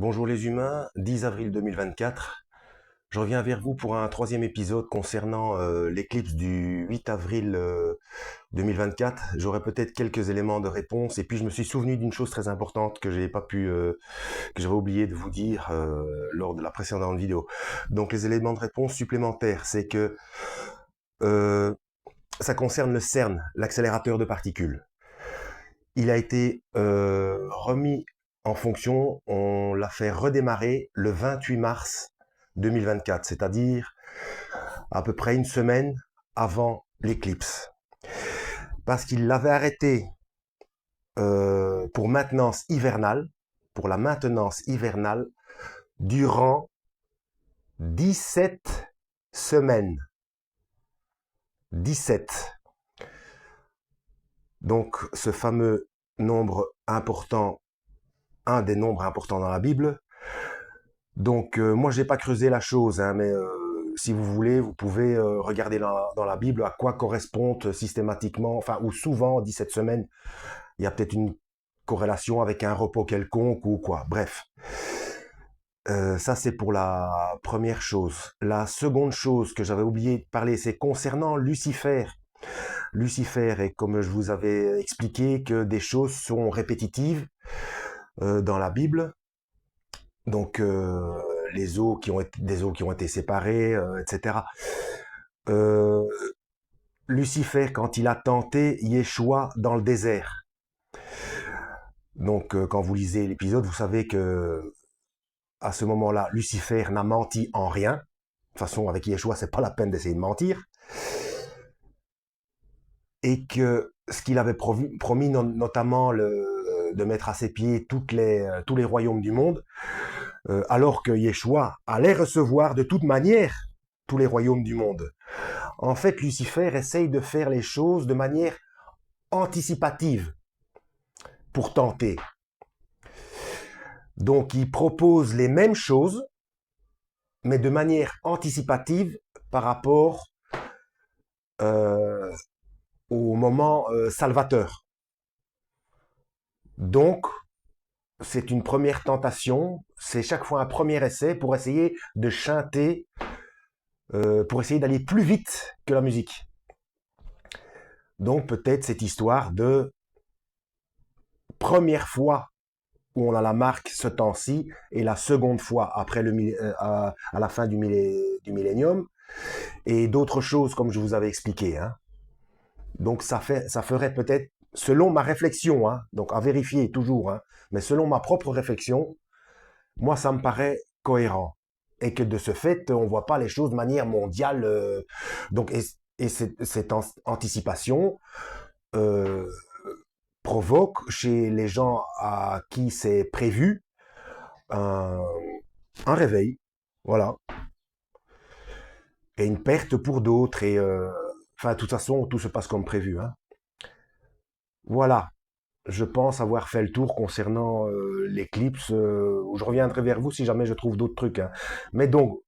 Bonjour les humains, 10 avril 2024. Je reviens vers vous pour un troisième épisode concernant l'éclipse du 8 avril 2024. J'aurai peut-être quelques éléments de réponse et puis je me suis souvenu d'une chose très importante que j'ai pas pu, que j'avais oublié de vous dire lors de la précédente vidéo. Donc les éléments de réponse supplémentaires, c'est que euh, ça concerne le CERN, l'accélérateur de particules. Il a été remis en fonction, on l'a fait redémarrer le 28 mars 2024, c'est-à-dire à peu près une semaine avant l'éclipse. Parce qu'il l'avait arrêté pour maintenance hivernale, pour la maintenance hivernale, durant 17 semaines. 17. Donc ce fameux nombre important, un des nombres importants dans la Bible. Donc moi j'ai pas creusé la chose, hein, mais si vous voulez, vous pouvez regarder dans la Bible à quoi correspondent systématiquement, enfin ou souvent 17 semaines. Il y a peut-être une corrélation avec un repos quelconque ou quoi. Bref, ça c'est pour la première chose. La seconde chose que j'avais oublié de parler, c'est concernant Lucifer. Lucifer est, comme je vous avais expliqué, que des choses sont répétitives dans la Bible. Donc les eaux qui ont été, des eaux qui ont été séparées, etc. Euh, Lucifer, quand il a tenté Yeshua dans le désert. Donc quand vous lisez l'épisode, vous savez que à ce moment-là, Lucifer n'a menti en rien. De toute façon, avec Yeshua, c'est pas la peine d'essayer de mentir. Et que ce qu'il avait promis notamment de mettre à ses pieds tous les royaumes du monde, alors que Yeshua allait recevoir de toute manière tous les royaumes du monde. En fait, Lucifer essaye de faire les choses de manière anticipative pour tenter. Donc, il propose les mêmes choses, mais de manière anticipative par rapport euh, au moment salvateur. Donc, c'est une première tentation, c'est chaque fois un premier essai pour essayer de chanter, pour essayer d'aller plus vite que la musique. Donc peut-être cette histoire de première fois où on a la marque ce temps-ci et la seconde fois après à la fin du millénium et d'autres choses comme je vous avais expliqué. Hein. Donc ça ferait peut-être, selon ma réflexion, hein, donc à vérifier toujours, hein, mais selon ma propre réflexion, moi ça me paraît cohérent et que de ce fait on voit pas les choses de manière mondiale. Donc et cette anticipation euh, provoque chez les gens à qui c'est prévu un, un réveil, voilà, et une perte pour d'autres. Et enfin, de toute façon, tout se passe comme prévu. Hein. Voilà, je pense avoir fait le tour concernant l'éclipse. Je reviendrai vers vous si jamais je trouve d'autres trucs. Hein. Mais donc,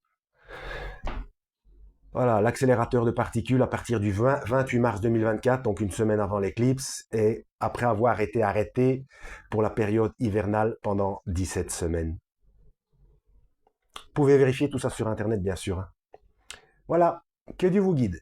voilà, l'accélérateur de particules à partir du 28 mars 2024, donc une semaine avant l'éclipse, et après avoir été arrêté pour la période hivernale pendant 17 semaines. Vous pouvez vérifier tout ça sur Internet, bien sûr. Hein. Voilà, que Dieu vous guide.